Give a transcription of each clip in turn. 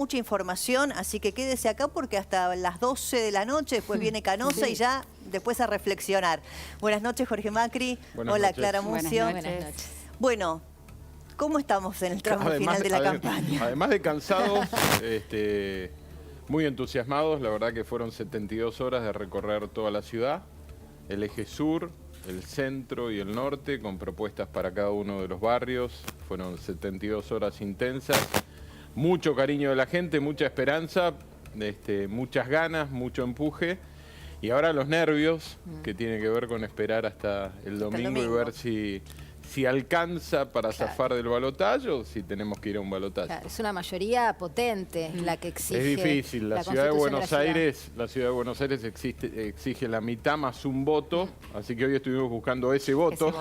Mucha información, así que quédese acá porque hasta las 12 de la noche, después viene Canosa y ya después a reflexionar. Buenas noches, Jorge Macri. Buenas Hola, noches. Clara Mucio. Buenas noches. Bueno, ¿cómo estamos en el tramo final de la campaña? Además de cansados, muy entusiasmados. La verdad que fueron 72 horas de recorrer toda la ciudad, el eje sur, el centro y el norte, con propuestas para cada uno de los barrios. Fueron 72 horas intensas. Mucho cariño de la gente, mucha esperanza, muchas ganas, mucho empuje. Y ahora los nervios, que tienen que ver con esperar hasta el domingo y ver si alcanza para zafar del balotaje o si tenemos que ir a un balotaje. Claro, es una mayoría potente la que exige. Es difícil, la ciudad de Buenos Aires exige la mitad más un voto, así que hoy estuvimos buscando ese voto.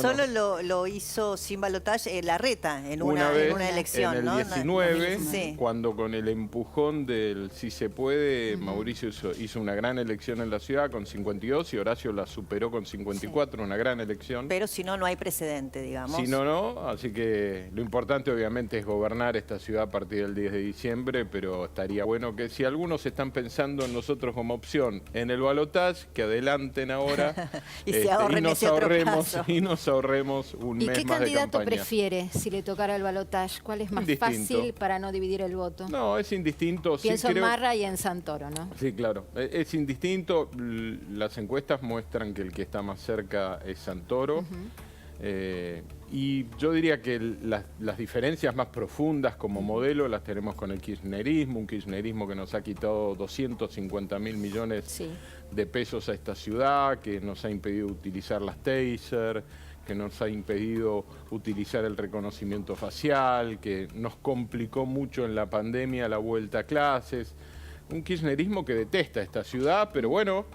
Solo lo hizo sin balotaje Larreta en una elección, en el ¿no? 19, Sí. cuando con el empujón del Si se puede, Mauricio hizo una gran elección en la ciudad con 52 y Horacio la superó con 54, una gran elección. Pero si no, no hay precedente, digamos. Si no, no. Así que lo importante obviamente es gobernar esta ciudad a partir del 10 de diciembre, pero estaría bueno que si algunos están pensando en nosotros como opción en el balotaje, que adelanten ahora y nos ahorremos un mes más de campaña. ¿Y qué candidato prefiere si le tocara el balotaje? ¿Cuál es más fácil para no dividir el voto? No, es indistinto. Pienso en Marra y en Santoro, ¿no? Sí, claro. Es indistinto. Las encuestas muestran que el que está más cerca es Santoro. Y yo diría que las diferencias más profundas como modelo las tenemos con el kirchnerismo, un kirchnerismo que nos ha quitado 250.000 millones de pesos a esta ciudad, que nos ha impedido utilizar las taser, que nos ha impedido utilizar el reconocimiento facial, que nos complicó mucho en la pandemia la vuelta a clases. Un kirchnerismo que detesta esta ciudad, pero bueno,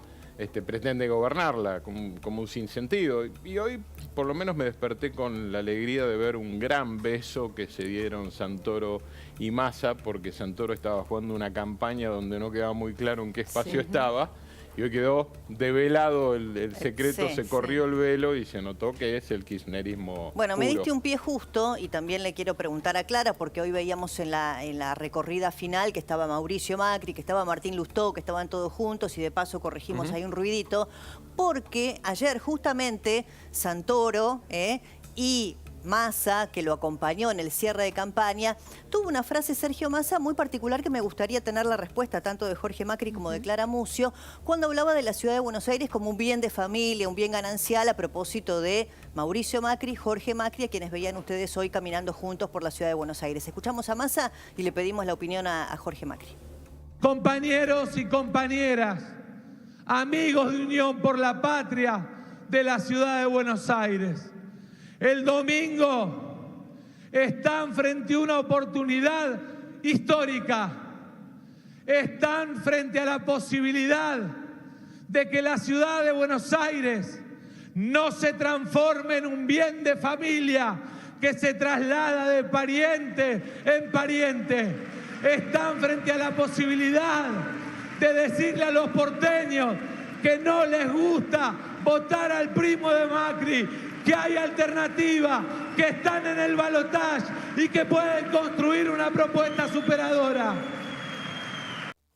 pretende gobernarla como un sinsentido. Y hoy por lo menos me desperté con la alegría de ver un gran beso que se dieron Santoro y Massa, porque Santoro estaba jugando una campaña donde no quedaba muy claro en qué espacio estaba. Y hoy quedó develado el secreto, se corrió el velo y se notó que es el kirchnerismo Bueno, puro. me diste un pie justo y también le quiero preguntar a Clara, porque hoy veíamos en la recorrida final que estaba Mauricio Macri, que estaba Martín Lustó, que estaban todos juntos y de paso corregimos ahí un ruidito, porque ayer justamente Santoro y Massa, que lo acompañó en el cierre de campaña, tuvo una frase, Sergio Massa, muy particular que me gustaría tener la respuesta tanto de Jorge Macri como de Clara Mucio, cuando hablaba de la ciudad de Buenos Aires como un bien de familia, un bien ganancial a propósito de Mauricio Macri, Jorge Macri, a quienes veían ustedes hoy caminando juntos por la ciudad de Buenos Aires. Escuchamos a Massa y le pedimos la opinión a Jorge Macri. Compañeros y compañeras, amigos de Unión por la Patria de la ciudad de Buenos Aires, el domingo están frente a una oportunidad histórica. Están frente a la posibilidad de que la ciudad de Buenos Aires no se transforme en un bien de familia que se traslada de pariente en pariente. Están frente a la posibilidad de decirle a los porteños que no les gusta votar al primo de Macri, que hay alternativa, que están en el balotaje y que pueden construir una propuesta superadora.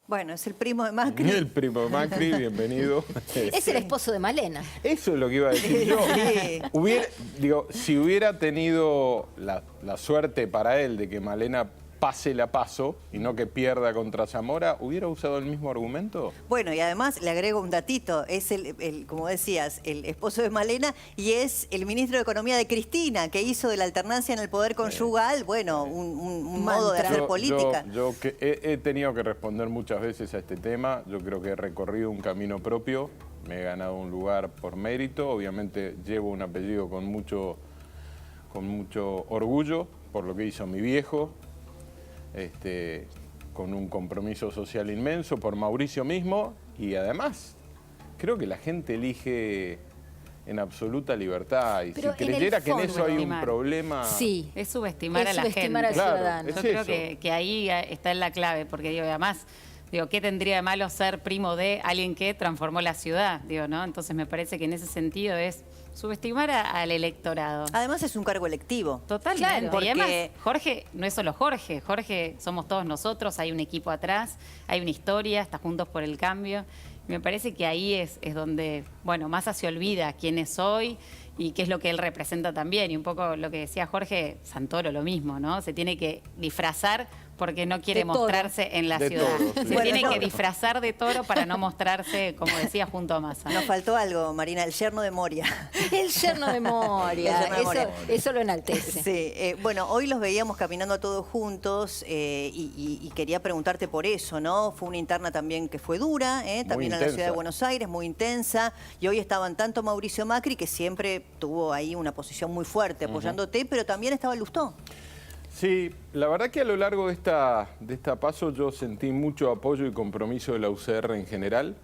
Bueno, es el primo de Macri. El primo de Macri, bienvenido. Es el esposo de Malena. Eso es lo que iba a decir yo. Si hubiera tenido la suerte para él de que Malena pase la paso y no que pierda contra Zamora, ¿hubiera usado el mismo argumento? Bueno, y además le agrego un datito, es como decías, el esposo de Malena y es el ministro de Economía de Cristina, que hizo de la alternancia en el poder conyugal, bueno, un modo de hacer política. Yo que he tenido que responder muchas veces a este tema, yo creo que he recorrido un camino propio, me he ganado un lugar por mérito, obviamente llevo un apellido con mucho orgullo por lo que hizo mi viejo, con un compromiso social inmenso por Mauricio mismo y además creo que la gente elige en absoluta libertad y pero si creyera que en eso hay un subestimar. problema... Sí, Es subestimar a la gente. al Claro, ciudadano. Yo creo que ahí está la clave, porque digo, además Digo, ¿qué tendría de malo ser primo de alguien que transformó la ciudad? Digo, ¿no? Entonces me parece que en ese sentido es subestimar al electorado. Además es un cargo electivo. Totalmente. Claro, Y además, porque Jorge no es solo Jorge. Jorge somos todos nosotros, hay un equipo atrás, hay una historia, está Juntos por el Cambio. Me parece que ahí es donde, bueno, Massa se olvida quién es hoy y qué es lo que él representa también. Y un poco lo que decía Jorge, Santoro lo mismo, ¿no? Se tiene que disfrazar porque no quiere mostrarse en la ciudad. Se tiene que disfrazar de toro para no mostrarse, como decía, junto a Massa. nos faltó algo, Marina, el yerno de Moria. El yerno de Moria. El yerno de Moria. Eso lo enaltece. Sí, bueno, hoy los veíamos caminando todos juntos y quería preguntarte por eso, ¿no? Fue una interna también que fue dura, también en la ciudad de Buenos Aires, muy intensa, y hoy estaban tanto Mauricio Macri, que siempre tuvo ahí una posición muy fuerte apoyándote, pero también estaba Lustó. Sí, la verdad que a lo largo de esta PASO yo sentí mucho apoyo y compromiso de la UCR en general.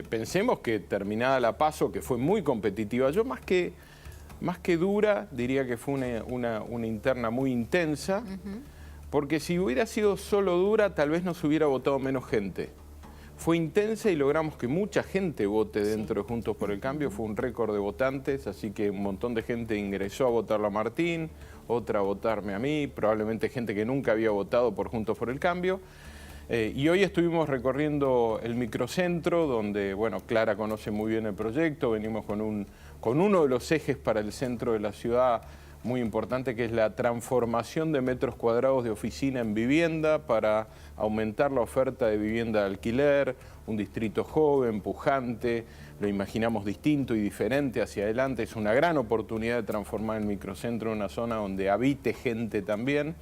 Pensemos que terminada la PASO, que fue muy competitiva, yo más que dura, diría que fue una interna muy intensa, porque si hubiera sido solo dura, tal vez nos hubiera votado menos gente. Fue intensa y logramos que mucha gente vote dentro de Juntos por el Cambio, fue un récord de votantes, así que un montón de gente ingresó a votarlo a Martín, otra a votarme a mí, probablemente gente que nunca había votado por Juntos por el Cambio. Y hoy estuvimos recorriendo el microcentro, donde, bueno, Clara conoce muy bien el proyecto, venimos con uno de los ejes para el centro de la ciudad muy importante, que es la transformación de metros cuadrados de oficina en vivienda para aumentar la oferta de vivienda de alquiler, un distrito joven, pujante, lo imaginamos distinto y diferente hacia adelante. Es una gran oportunidad de transformar el microcentro en una zona donde habite gente también.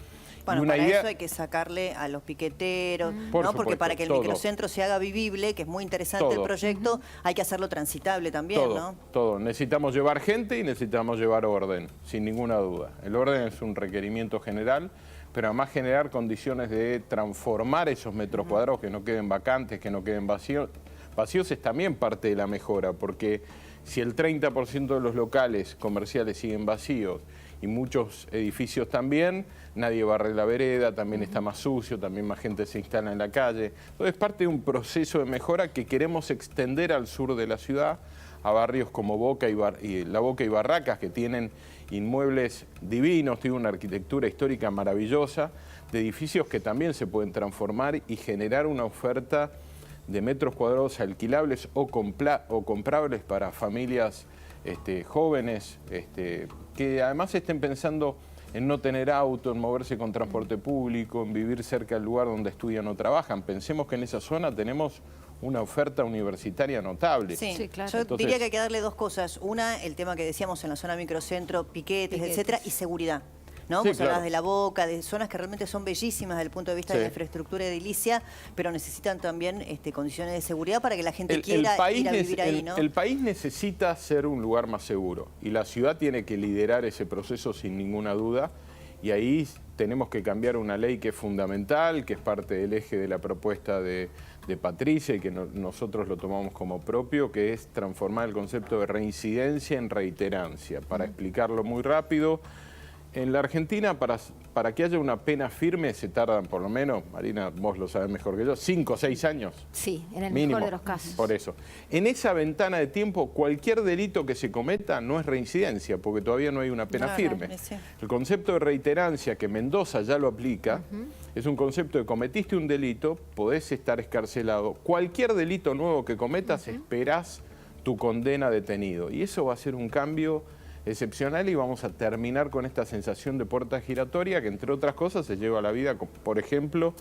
Bueno, para eso hay que sacarle a los piqueteros, ¿no? Supuesto, porque para que el microcentro se haga vivible, que es muy interesante el proyecto, hay que hacerlo transitable también, ¿no? Todo. Necesitamos llevar gente y necesitamos llevar orden, sin ninguna duda. El orden es un requerimiento general, pero además generar condiciones de transformar esos metros cuadrados, que no queden vacantes, que no queden vacíos es también parte de la mejora, porque si el 30% de los locales comerciales siguen vacíos y muchos edificios también, nadie barre la vereda, también está más sucio, también más gente se instala en la calle. Entonces es parte de un proceso de mejora que queremos extender al sur de la ciudad, a barrios como La Boca y Barracas, que tienen inmuebles divinos, tienen una arquitectura histórica maravillosa, de edificios que también se pueden transformar y generar una oferta de metros cuadrados alquilables o comprables para familias jóvenes, que además estén pensando en no tener auto, en moverse con transporte público, en vivir cerca del lugar donde estudian o trabajan. Pensemos que en esa zona tenemos una oferta universitaria notable. Sí, claro. Yo diría que hay que darle dos cosas. Una, el tema que decíamos en la zona microcentro, piquetes, etcétera, y seguridad. ¿No? Sí, Vos hablabas de La Boca, de zonas que realmente son bellísimas desde el punto de vista de la infraestructura edilicia, pero necesitan también condiciones de seguridad para que la gente quiera ir a vivir ahí, ¿no? El país necesita ser un lugar más seguro y la ciudad tiene que liderar ese proceso sin ninguna duda, y ahí tenemos que cambiar una ley que es fundamental, que es parte del eje de la propuesta de Patricia y que nosotros lo tomamos como propio, que es transformar el concepto de reincidencia en reiterancia. Para explicarlo muy rápido, en la Argentina, para que haya una pena firme, se tardan por lo menos, Marina, vos lo sabés mejor que yo, 5 o 6 años. Sí, en el mínimo, mejor de los casos. Por eso. En esa ventana de tiempo, cualquier delito que se cometa no es reincidencia, porque todavía no hay una pena firme. El concepto de reiterancia, que Mendoza ya lo aplica, es un concepto de cometiste un delito, podés estar escarcelado. Cualquier delito nuevo que cometas, esperás tu condena detenido. Y eso va a ser un cambio excepcional y vamos a terminar con esta sensación de puerta giratoria que, entre otras cosas, se lleva a la vida, por ejemplo,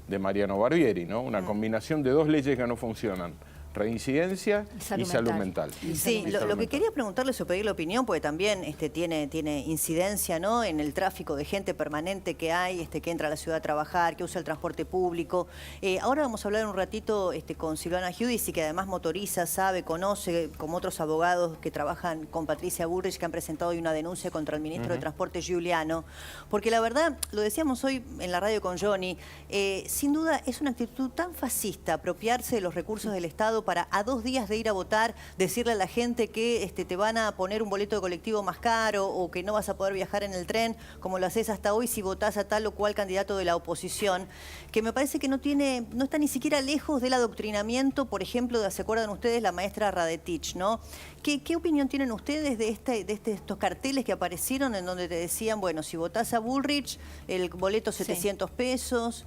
de Mariano Barbieri, ¿no? Una combinación de dos leyes que no funcionan: reincidencia y salud mental. Sí, lo que quería preguntarles o pedir la opinión, porque también tiene incidencia, ¿no?, en el tráfico de gente permanente que hay, que entra a la ciudad a trabajar, que usa el transporte público. Ahora vamos a hablar un ratito con Silvana Giudici, que además motoriza, sabe, conoce, como otros abogados que trabajan con Patricia Bullrich, que han presentado hoy una denuncia contra el ministro de Transporte, Giuliano, porque la verdad, lo decíamos hoy en la radio con Johnny, sin duda es una actitud tan fascista apropiarse de los recursos del Estado preparado para a 2 días de ir a votar, decirle a la gente que te van a poner un boleto de colectivo más caro o que no vas a poder viajar en el tren como lo haces hasta hoy si votás a tal o cual candidato de la oposición, que me parece que no está ni siquiera lejos del adoctrinamiento, por ejemplo, ¿se acuerdan ustedes? La maestra Radetich, ¿no? ¿Qué opinión tienen ustedes de estos carteles que aparecieron en donde te decían, bueno, si votás a Bullrich, el boleto 700 pesos?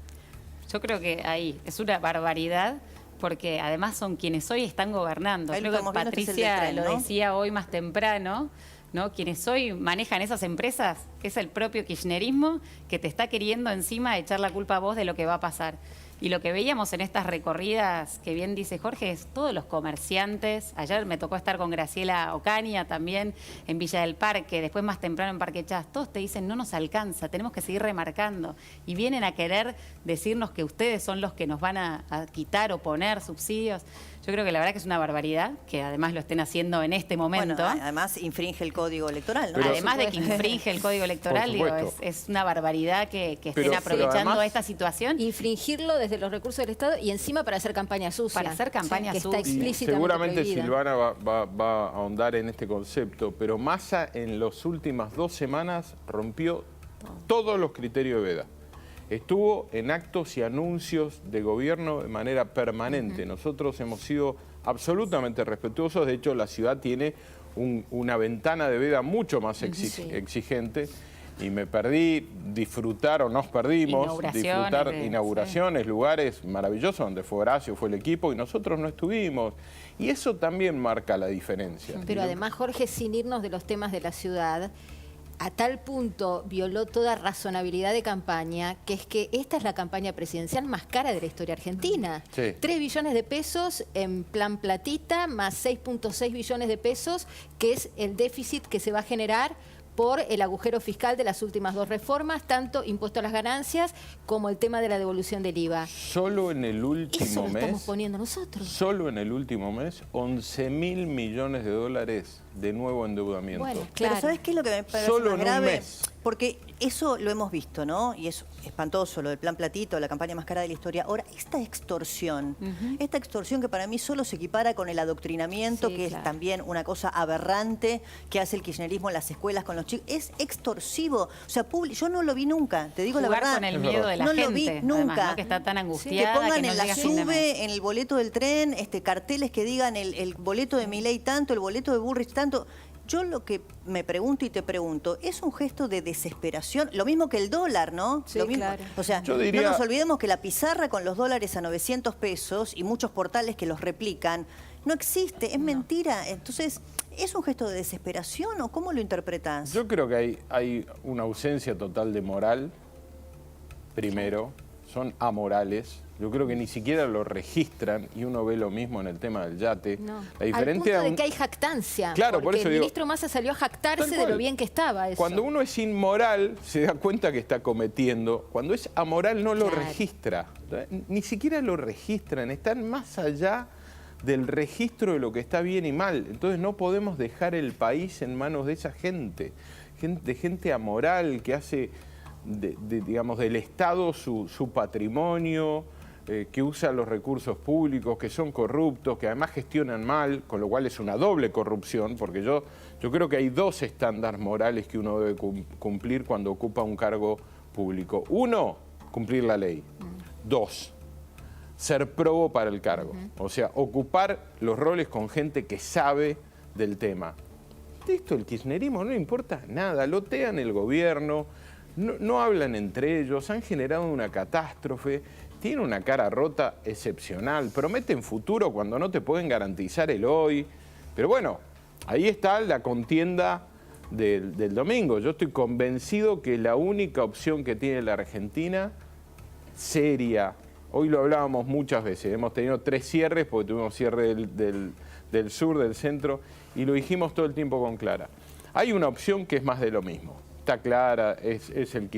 Yo creo que ahí es una barbaridad, porque además son quienes hoy están gobernando. Ahí creo que Patricia lo decía hoy más temprano, ¿no? Quienes hoy manejan esas empresas es el propio kirchnerismo que te está queriendo encima echar la culpa a vos de lo que va a pasar. Y lo que veíamos en estas recorridas, que bien dice Jorge, es todos los comerciantes. Ayer me tocó estar con Graciela Ocaña también en Villa del Parque, después más temprano en Parque Chas. Todos te dicen, no nos alcanza, tenemos que seguir remarcando. Y vienen a querer decirnos que ustedes son los que nos van a quitar o poner subsidios. Yo creo que la verdad que es una barbaridad, que además lo estén haciendo en este momento. Bueno, además infringe el Código Electoral, ¿no? Pero, además de que infringe el Código Electoral, digo, es una barbaridad que estén aprovechando además, esta situación. Infringirlo desde los recursos del Estado y encima para hacer campaña sucia. Para hacer campaña que sucia. está Y explícitamente seguramente prohibida. Silvana va a ahondar en este concepto, pero Massa en las últimas 2 semanas rompió todos los criterios de veda. Estuvo en actos y anuncios de gobierno de manera permanente. Nosotros hemos sido absolutamente respetuosos. De hecho, la ciudad tiene una ventana de veda mucho más exigente. Y me perdí disfrutar, o nos perdimos, disfrutar inauguraciones, lugares maravillosos donde fue Horacio, fue el equipo, y nosotros no estuvimos. Y eso también marca la diferencia. Pero además, Jorge, sin irnos de los temas de la ciudad, a tal punto violó toda razonabilidad de campaña, que es que esta es la campaña presidencial más cara de la historia argentina. Sí. 3 billones de pesos en plan platita, más 6.6 billones de pesos, que es el déficit que se va a generar por el agujero fiscal de las últimas 2 reformas, tanto impuesto a las ganancias como el tema de la devolución del IVA. Solo en el último Eso lo estamos mes, poniendo nosotros. solo en el último mes, 11.000 millones de dólares de nuevo endeudamiento. Bueno, Pero claro. ¿sabes qué es lo que me parece Solo más en un grave? mes. Porque eso lo hemos visto, ¿no? Y es espantoso, lo del plan platito, la campaña más cara de la historia. Ahora, esta extorsión que para mí solo se equipara con el adoctrinamiento, Sí, que claro. es también una cosa aberrante que hace el kirchnerismo en las escuelas con los chicos, es extorsivo. O sea, yo no lo vi nunca, te digo Jugar la verdad. con el miedo de la no gente, lo vi además, nunca. ¿no? Que está tan Que angustiada. pongan no en la llega a fin de mes. SUBE, en el boleto del tren, carteles que digan el boleto de Milei tanto, el boleto de Bullrich tanto. Yo lo que me pregunto y te pregunto, ¿es un gesto de desesperación? Lo mismo que el dólar, ¿no? Sí, Lo mismo. claro. O sea, Yo diría- no nos olvidemos que la pizarra con los dólares a 900 pesos y muchos portales que los replican, no existe, es mentira. Entonces, ¿es un gesto de desesperación o cómo lo interpretás? Yo creo que hay una ausencia total de moral, primero, son amorales. Yo creo que ni siquiera lo registran y uno ve lo mismo en el tema del yate. No. La Al diferencia punto de que hay jactancia. Claro, por porque eso el digo- ministro Massa salió a jactarse Tal de cual. lo bien que estaba eso. Cuando uno es inmoral, se da cuenta que está cometiendo. Cuando es amoral, no lo Claro. registra. Ni siquiera lo registran. Están más allá del registro de lo que está bien y mal. Entonces no podemos dejar el país en manos de esa gente. De gente amoral que hace, digamos, del Estado su patrimonio, que usa los recursos públicos, que son corruptos, que además gestionan mal, con lo cual es una doble corrupción, porque yo creo que hay 2 estándares morales que uno debe cumplir cuando ocupa un cargo público. 1, cumplir la ley. 2, ser probo para el cargo. O sea, ocupar los roles con gente que sabe del tema. De esto el kirchnerismo no le importa nada, lotean el gobierno, no hablan entre ellos, han generado una catástrofe. Tiene una cara rota excepcional, prometen futuro cuando no te pueden garantizar el hoy. Pero bueno, ahí está la contienda del domingo. Yo estoy convencido que la única opción que tiene la Argentina, seria, hoy lo hablábamos muchas veces, hemos tenido 3 cierres, porque tuvimos cierre del sur, del centro, y lo dijimos todo el tiempo con Clara. Hay una opción que es más de lo mismo. Está clara, es el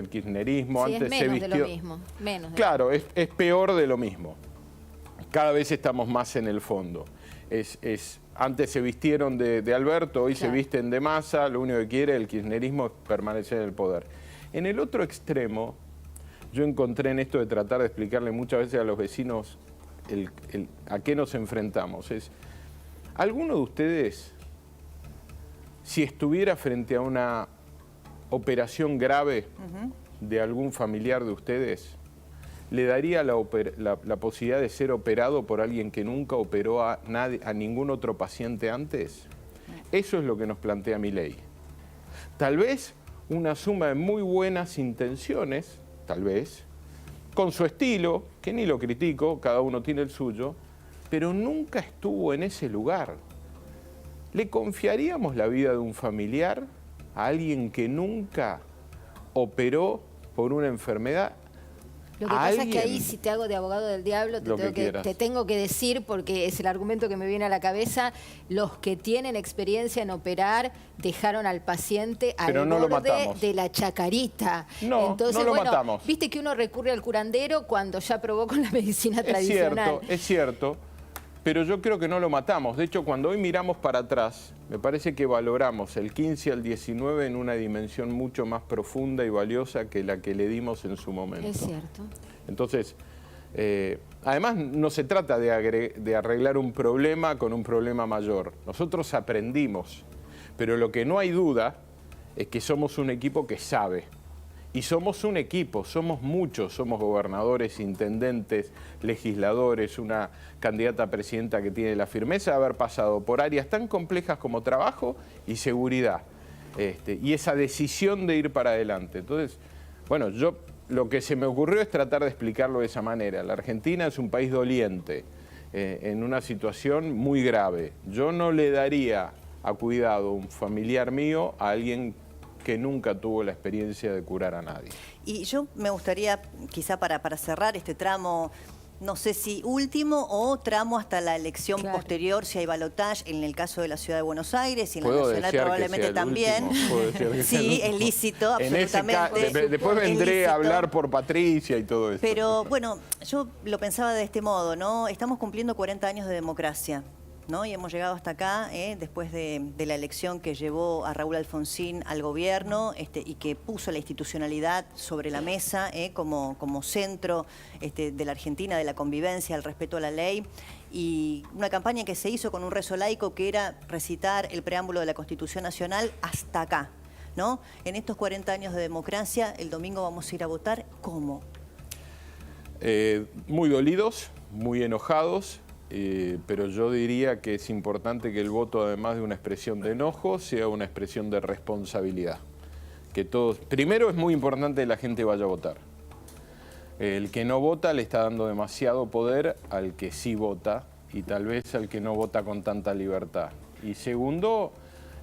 kirchnerismo. Sí, Antes es se menos de vistió. lo mismo. Menos de Claro, es peor de lo mismo. Cada vez estamos más en el fondo. Antes se vistieron de Alberto, hoy se Claro. visten de Massa, lo único que quiere el kirchnerismo es permanecer en el poder. En el otro extremo, yo encontré en esto de tratar de explicarle muchas veces a los vecinos a qué nos enfrentamos. ¿Alguno de ustedes, si estuviera frente a una operación grave de algún familiar de ustedes, le daría la posibilidad de ser operado por alguien que nunca operó a ningún otro paciente antes? Eso es lo que nos plantea mi ley. Tal vez una suma de muy buenas intenciones, tal vez, con su estilo, que ni lo critico, cada uno tiene el suyo, pero nunca estuvo en ese lugar. ¿Le confiaríamos la vida de un familiar a alguien que nunca operó por una enfermedad? Lo que pasa es que ahí, si te hago de abogado del diablo, te tengo que decir, porque es el argumento que me viene a la cabeza, los que tienen experiencia en operar dejaron al paciente al borde de la chacarita. Entonces, no lo matamos. Viste que uno recurre al curandero cuando ya probó con la medicina tradicional. Es cierto, pero yo creo que no lo matamos. De hecho, cuando hoy miramos para atrás, me parece que valoramos el 15 al 19 en una dimensión mucho más profunda y valiosa que la que le dimos en su momento. Es cierto. Entonces, además no se trata de arreglar un problema con un problema mayor. Nosotros aprendimos, pero lo que no hay duda es que somos un equipo que sabe. Y somos un equipo, somos muchos, somos gobernadores, intendentes, legisladores, una candidata a presidenta que tiene la firmeza de haber pasado por áreas tan complejas como trabajo y seguridad. Y esa decisión de ir para adelante. Entonces, bueno, lo que se me ocurrió es tratar de explicarlo de esa manera. La Argentina es un país doliente, en una situación muy grave. Yo no le daría a cuidado un familiar mío a alguien que nunca tuvo la experiencia de curar a nadie. Y yo me gustaría, quizá para cerrar este tramo, no sé si último o tramo hasta la elección posterior, si hay balotaje, en el caso de la Ciudad de Buenos Aires y en la Nacional probablemente también. Sí, es lícito, absolutamente. Después vendré a hablar por Patricia y todo eso. Pero bueno, yo lo pensaba de este modo, ¿no? Estamos cumpliendo 40 años de democracia, ¿no? Y hemos llegado hasta acá, después de la elección que llevó a Raúl Alfonsín al gobierno y que puso la institucionalidad sobre la mesa como centro de la Argentina, de la convivencia, el respeto a la ley. Y una campaña que se hizo con un rezo laico que era recitar el preámbulo de la Constitución Nacional hasta acá, ¿no? En estos 40 años de democracia, el domingo vamos a ir a votar, ¿cómo? Muy dolidos, muy enojados. Pero yo diría que es importante que el voto, además de una expresión de enojo, sea una expresión de responsabilidad. Que todos, primero es muy importante que la gente vaya a votar. El que no vota le está dando demasiado poder al que sí vota y tal vez al que no vota con tanta libertad. Y segundo,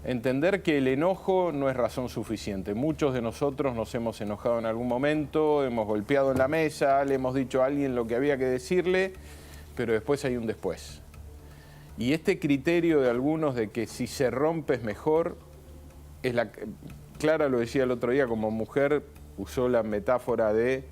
entender que el enojo no es razón suficiente. Muchos de nosotros nos hemos enojado en algún momento, hemos golpeado en la mesa, le hemos dicho a alguien lo que había que decirle, pero después hay un después. Y este criterio de algunos de que si se rompe es mejor, Clara lo decía el otro día, como mujer usó la metáfora de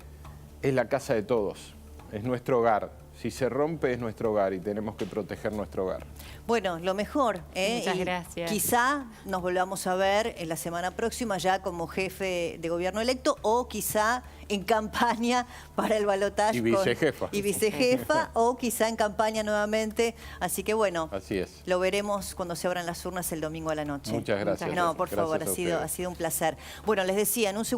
es la casa de todos, es nuestro hogar. Si se rompe es nuestro hogar y tenemos que proteger nuestro hogar. Bueno, lo mejor. Muchas gracias. Quizá nos volvamos a ver en la semana próxima ya como jefe de gobierno electo o quizá en campaña para el balotaje. Y vicejefa. Y vicejefa o quizá en campaña nuevamente. Así que bueno, así es. Lo veremos cuando se abran las urnas el domingo a la noche. Muchas gracias. No, por favor, ha sido un placer. Bueno, les decía, en un segundo.